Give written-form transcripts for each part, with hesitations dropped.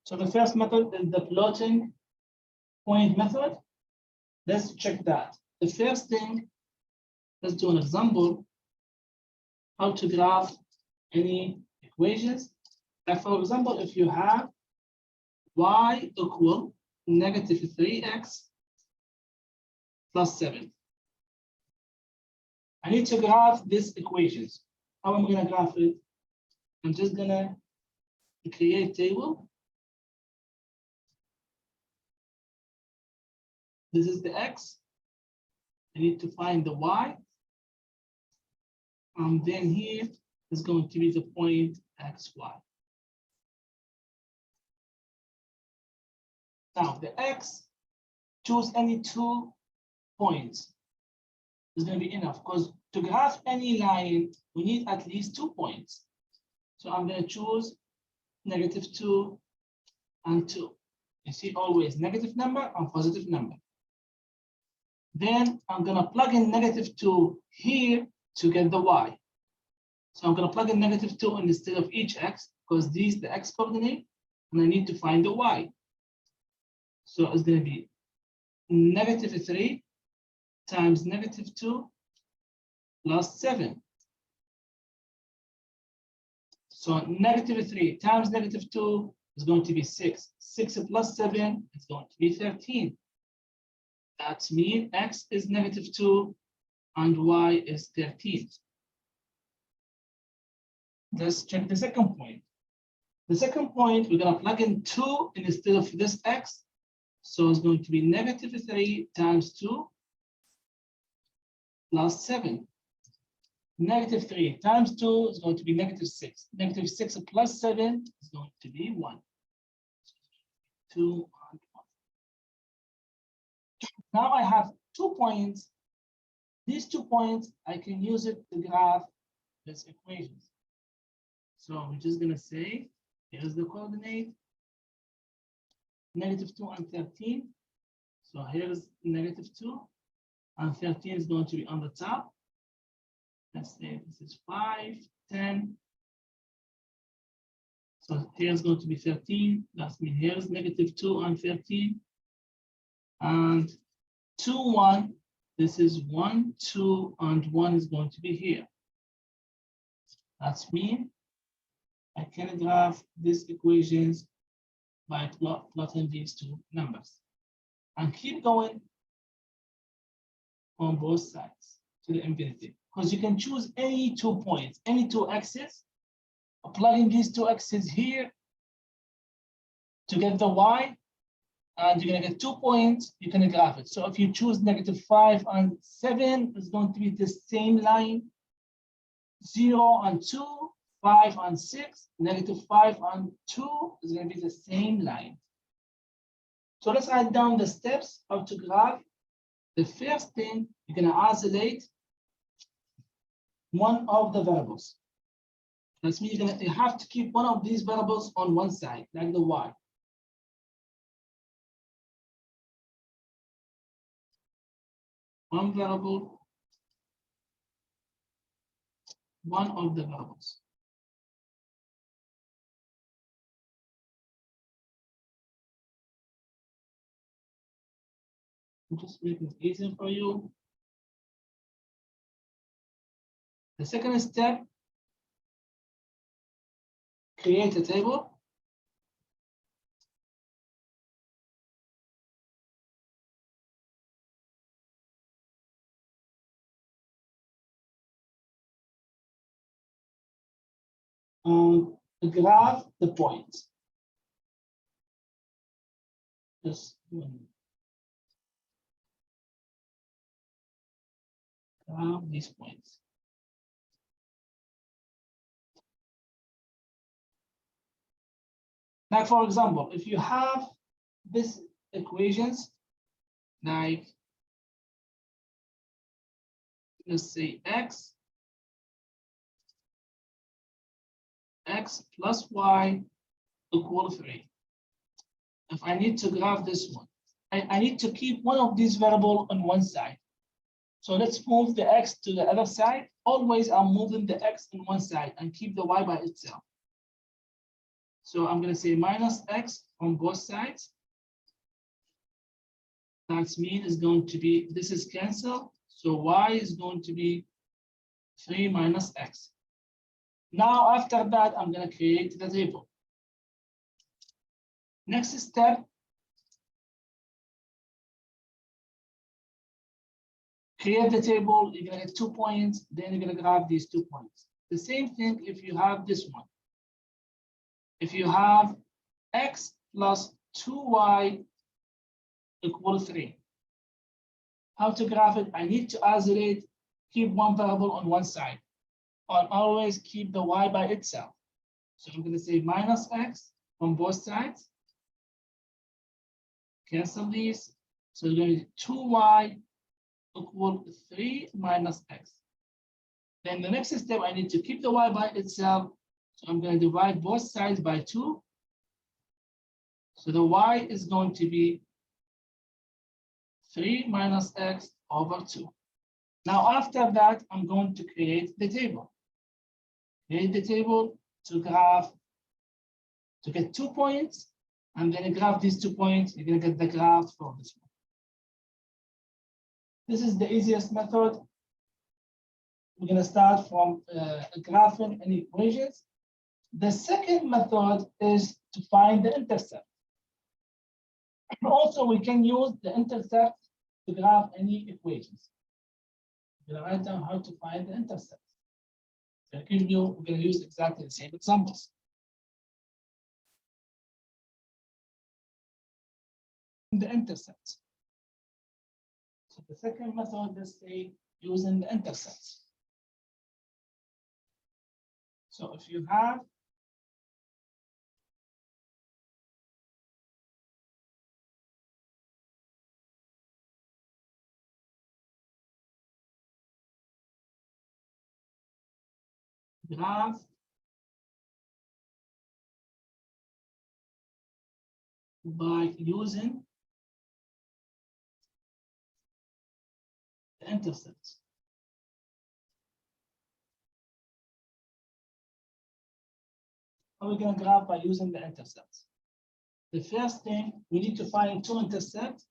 So the first method is the floating point method. Let's check that. The first thing, let's do an example how to graph any equations. Like for example, if you have y equal negative 3x plus 7. I need to graph these equations. How am I going to graph it? I'm just going to create a table. This is the x. I need to find the y. And then here is going to be the point xy. Now the x, choose any 2 points. Is going to be enough because to graph any line, we need at least 2 points. So I'm going to choose -2 and 2. You see always negative number and positive number. Then I'm going to plug in -2 here to get the y. So I'm going to plug in -2 instead of each x because these the x coordinate and I need to find the y. So it's going to be -3 times -2 plus 7. So -3 times -2 is going to be 6. 6 plus 7 is going to be 13. That means x is -2 and y is 13. Let's check the second point. The second point, we're going to plug in 2 instead of this x. So it's going to be -3 times 2 plus 7. -3 times 2 is going to be -6. -6 plus 7 is going to be 1. 2 and 1. Now I have 2 points. These 2 points, I can use it to graph this equation. So we're just going to say, here's the coordinate, -2 and 13. So here's -2 and 13 is going to be on the top. Let's say this is 5, 10. So here's going to be 13. That means here's -2 and 13. And 2, 1. This is 1, 2, and 1 is going to be here. That's mean I can graph these equations by plotting these 2 numbers. And keep going on both sides to the infinity. Because you can choose any 2 points, any 2 axes, plugging these 2 axes here to get the y, and you're going to get 2 points, you can graph it. So if you choose -5 and 7, it's going to be the same line. 0 and 2, 5 and 6, -5 and 2 is going to be the same line. So let's write down the steps how to graph. The first thing, you're going to isolate one of the variables. That means you have to keep one of these variables on one side, like the y. One variable, one of the variables. Just make it easier for you. The second step, create a table. Graph the points. Just graph these points. Like for example, if you have these equations, like let's say x plus y equal 3. If I need to graph this one, I need to keep one of these variables on one side. So let's move the x to the other side. Always I'm moving the x on one side and keep the y by itself. So I'm going to say minus x on both sides. That means is going to be, this is cancelled. So y is going to be 3 minus x. Now, after that, I'm going to create the table. Next step, create the table. You're going to get 2 points. Then you're going to grab these 2 points. The same thing if you have this one. If you have x plus 2y equal 3. How to graph it? I need to isolate, keep one variable on one side, or always keep the y by itself. So I'm going to say minus x on both sides. Cancel these. So you're going to be 2y equal 3 minus x. Then the next step, I need to keep the y by itself. So I'm going to divide both sides by 2. So the y is going to be 3 minus x over 2. Now, after that, I'm going to create the table. Create the table to graph, to get 2 points, and then you graph these 2 points, you're going to get the graph for this one. This is the easiest method. We're going to start from graphing any equations. The second method is to find the intercept. Also, we can use the intercept to graph any equations. We're going to write down how to find the intercept. So we're going to use exactly the same examples. The intercept. So the second method is say using the intercept. So if you have graph by using the intercept. How are we going to graph by using the intercept? The first thing, we need to find 2 intercepts.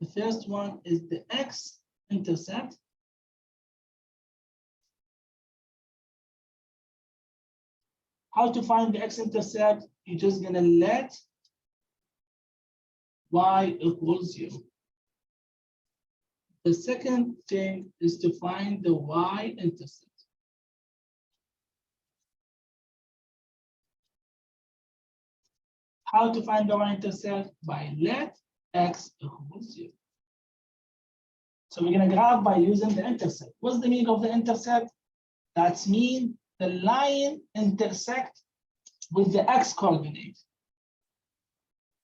The first one is the X-intercept. How to find the X-intercept? You're just going to let y equals 0. The second thing is to find the Y-intercept. How to find the Y-intercept? By let x equals 0. So we're going to graph by using the intercept. What's the meaning of the intercept? That means the line intersect with the x coordinate.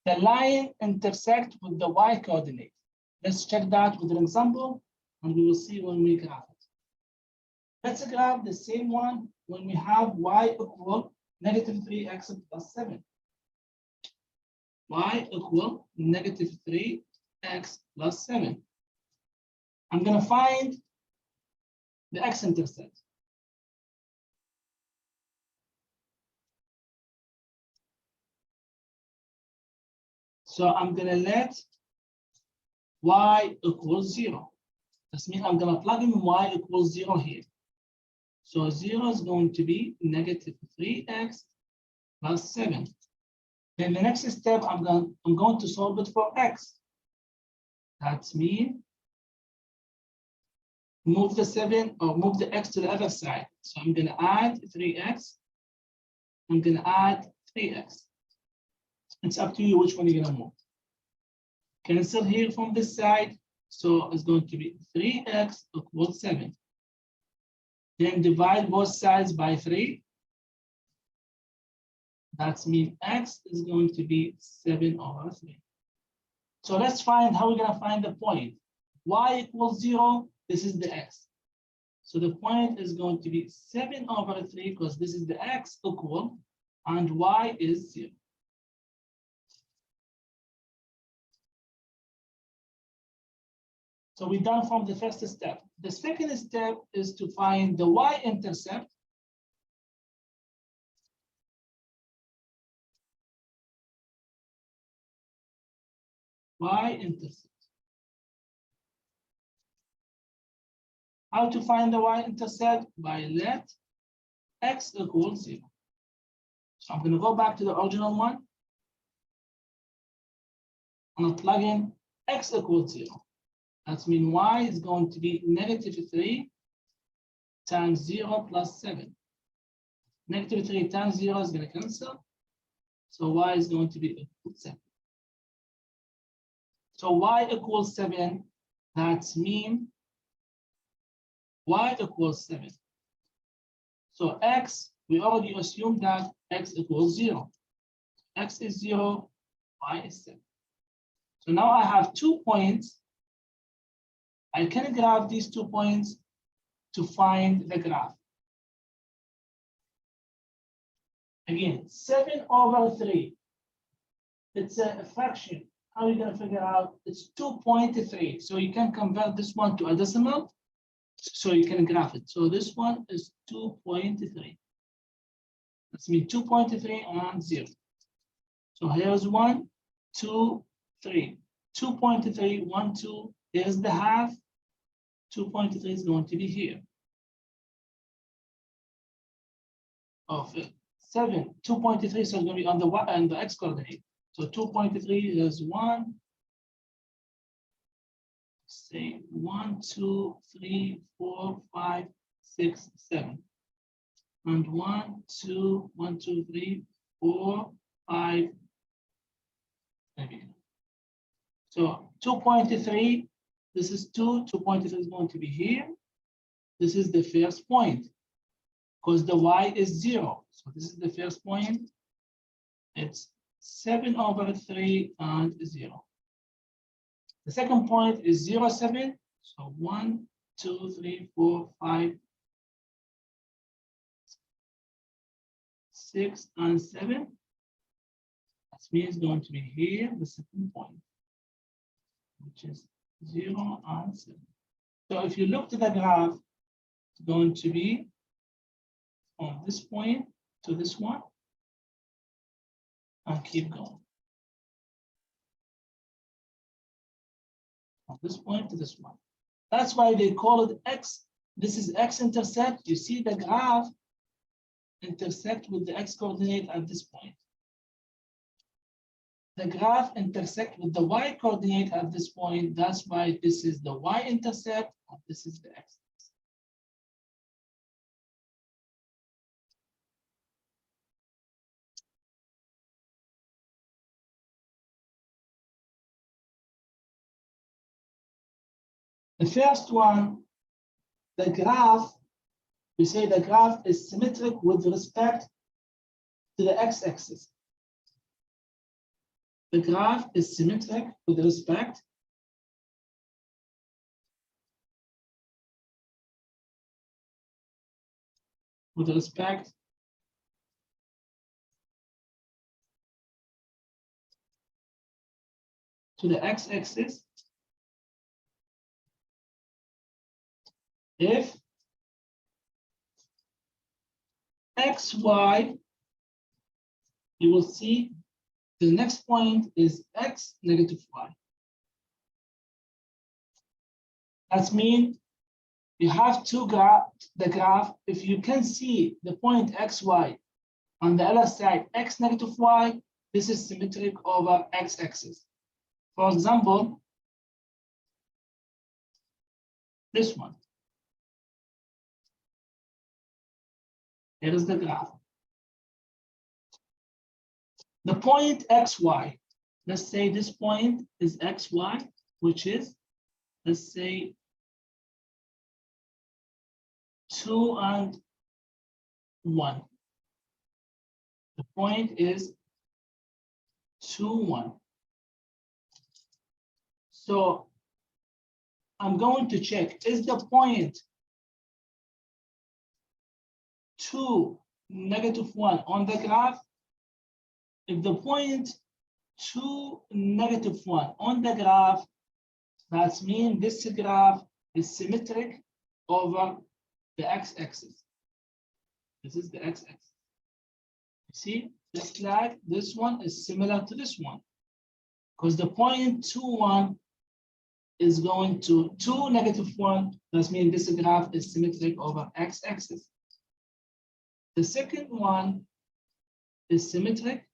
The line intersect with the y coordinate. Let's check that with an example, and we will see when we graph it. Let's graph the same one when we have y equal negative 3x plus 7. Y equal negative 3x plus 7. I'm going to find the x-intercept. So I'm going to let y equals 0. That means I'm going to plug in y equals 0 here. So 0 is going to be negative 3x plus 7. Then the next step, I'm going to solve it for x. That means move the 7 or move the x to the other side. So I'm going to add 3x. I'm going to add 3x. It's up to you which one you're going to move. Cancel here from this side. So it's going to be 3x equals 7. Then divide both sides by 3. That means x is going to be 7 over 3. So let's find how we're going to find the point. Y equals 0. This is the x. So the point is going to be 7 over 3 because this is the x equal and y is 0. So we're done from the first step. The second step is to find the y-intercept. Y-intercept. How to find the Y-intercept? By let x equal 0. So I'm going to go back to the original one. I'm going to plug in x equals 0. That means y is going to be -3 times 0 plus 7. -3 times 0 is going to cancel. So y is going to be equal to 7. So y equals 7. That means y equals 7. So x, we already assumed that x equals 0. X is 0, y is 7. So now I have 2 points. I can graph these 2 points to find the graph. Again, 7/3. It's a fraction. How are you going to figure out? It's 2.3. So you can convert this one to a decimal, so you can graph it. So this one is 2.3. That's mean 2.3 and 0. So here's 1, 2, 3. 2.3, 1, 2. Here's the half. 2.3 is going to be here. Of 7, 2.3 so it's going to be on the y and the x coordinate. So 2.3 is 1. Say 1, 2, 3, 4, 5, 6, 7. And 1, 2, 1, 2, 3, 4, 5. Maybe. So 2.3, this is 2, 2.3 is going to be here. This is the first point, because the y is 0. So this is the first point. It's 7/3 and 0. The second point is 0, 7. So 1, 2, 3, 4, 5, 6, and 7. That means it's going to be here, the second point, which is 0 and 7. So if you look to the graph, it's going to be from this point to this one, and keep going. From this point to this one. That's why they call it X. This is X-intercept. You see the graph intersect with the X coordinate at this point. The graph intersect with the Y coordinate at this point. That's why this is the Y-intercept and this is the X. The first one, the graph, we say the graph is symmetric with respect to the x-axis. The graph is symmetric with respect to the x-axis if x, y, you will see the next point is x negative y. That means you have to graph the graph. If you can see the point x, y on the other side, x negative y, this is symmetric over x-axis. For example, this one. Here is the graph. The point xy, let's say this point is xy, which is, let's say, 2 and 1. The point is 2, 1. So I'm going to check, is the point 2, negative 1 on the graph? If the point 2, negative 1 on the graph, that means this graph is symmetric over the x-axis. This is the x-axis. You see, just like this one is similar to this one. because the point 2, 1 is going to 2, -1. That means this graph is symmetric over x-axis. The second one is symmetric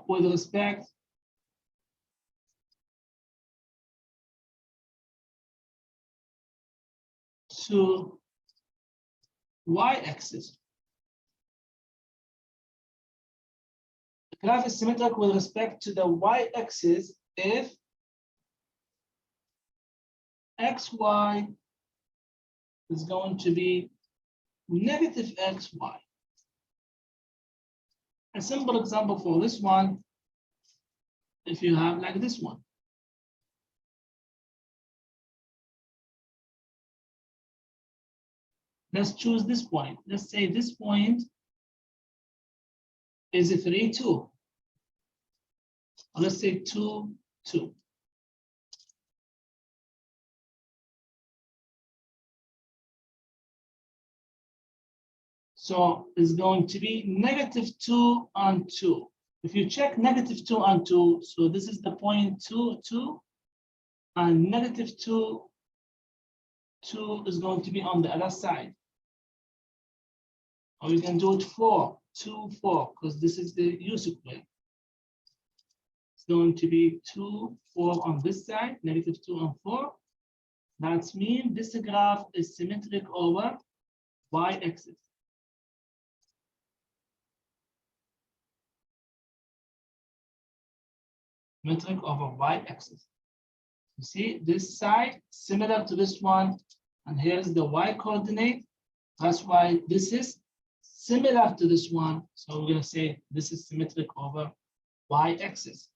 with respect to y-axis. The graph is symmetric with respect to the y-axis if xy is going to be -xy. A simple example for this one, if you have like this one. Let's choose this point. Let's say this point is a 3, 2. Or let's say 2, 2. So it's going to be -2 and 2. If you check -2 and 2, so this is the point 2, 2, and -2, 2 is going to be on the other side. Or we can do it 4, 2, 4, because this is the U square. It's going to be 2, 4 on this side, -2 and 4. That means this graph is symmetric over y-axis. Symmetric over y-axis. You see this side similar to this one, and here's the y coordinate. That's why this is similar to this one. So we're going to say this is symmetric over y-axis.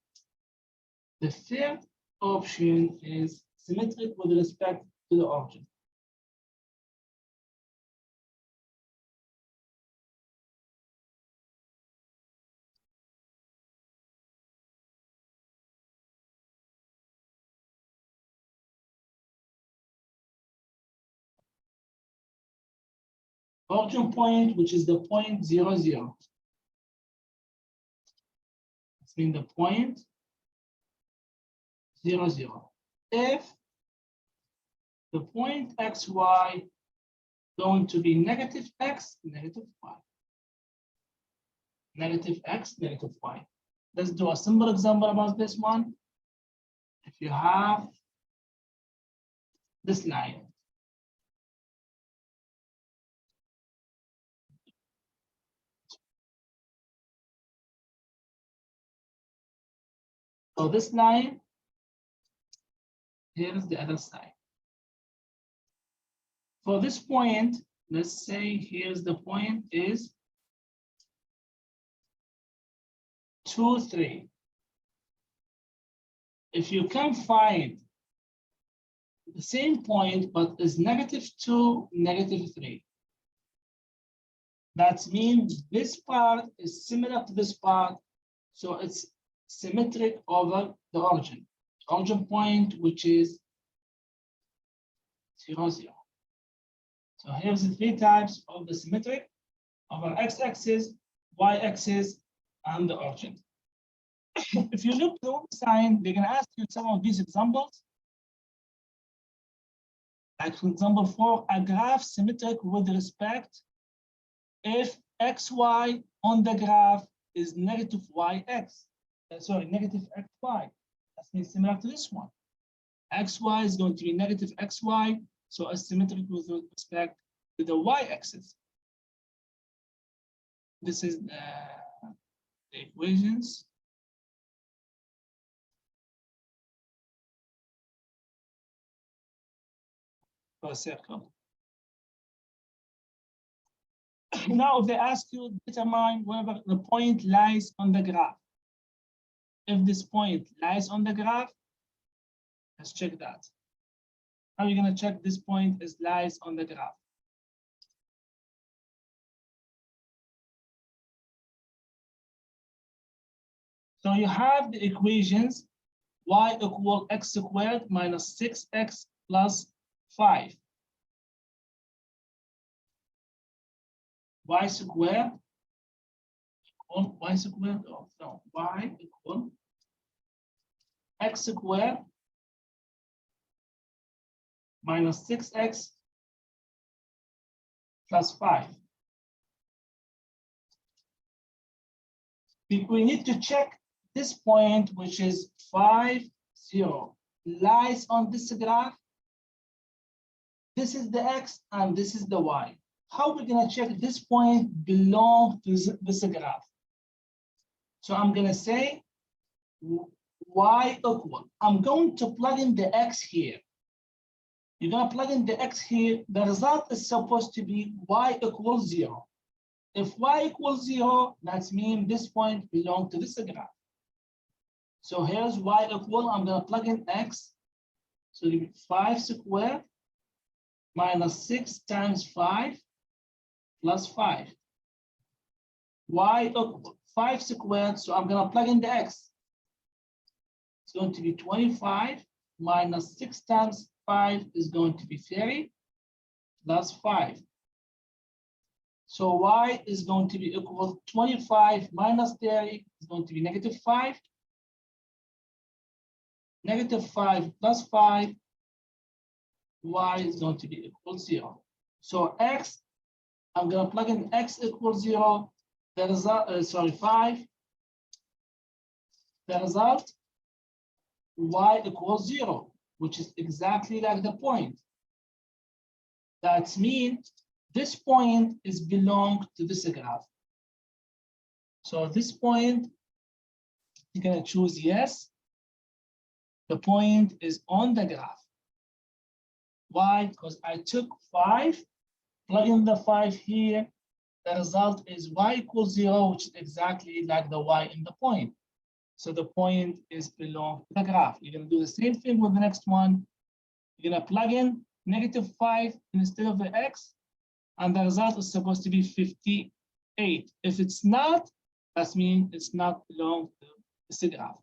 The third option is symmetric with respect to the origin. Origin point, which is the point 0, 0. It's mean the point 0, 0. If the point xy going to be -x, -y. -x, -y. Let's do a simple example about this one. If you have this line, so this line, here's the other side. For this point, let's say here's the point is 2, 3. If you can find the same point, but is -2, -3. That means this part is similar to this part, so it's symmetric over the origin. Origin point, which is 0, 0. So here's the 3 types of the symmetric over x-axis, y-axis, and the origin. If you look through the sign, they're going to ask you some of these examples. Like for example, for a graph symmetric with respect if xy on the graph is -yx. Sorry, -xy. That means similar to this one. Xy is going to be -xy, so it's symmetric with respect to the y-axis. This is the equations. For a circle. Now, if they ask you determine whether the point lies on the graph. If this point lies on the graph, let's check that. How are you going to check this point is lies on the graph? So you have the equations y equal x squared minus 6x plus 5. y squared equal y squared, oh, no, y equal x squared minus 6x plus 5. We need to check this point, which is 5, 0, lies on this graph. This is the x and this is the y. How are we going to check this point belongs to this graph? So I'm going to say y equal. I'm going to plug in the x here. You're going to plug in the x here. The result is supposed to be y equals 0. If y equals 0, that means this point belongs to this graph. So here's y equal. I'm going to plug in x. So it'll be 5 squared minus 6 times 5 plus 5. Y equal 5 squared. So I'm going to plug in the x. It's going to be 25 minus 6 times 5 is going to be 30 plus 5. So y is going to be equal to 25 minus 30 is going to be negative 5. Negative 5 plus 5, y is going to be equal to 0. So x, I'm going to plug in x equals 0. The result, 5. The result, y equals 0, which is exactly like the point. That means this point is belong to this graph. So this point, you're going to choose yes. The point is on the graph. Why? Because I took 5, plug in the 5 here. The result is y equals 0, which is exactly like the y in the point. So the point is belong to the graph. You're going to do the same thing with the next one. You're going to plug in negative 5 instead of the x, and the result is supposed to be 58. If it's not, that means it's not belong to this graph.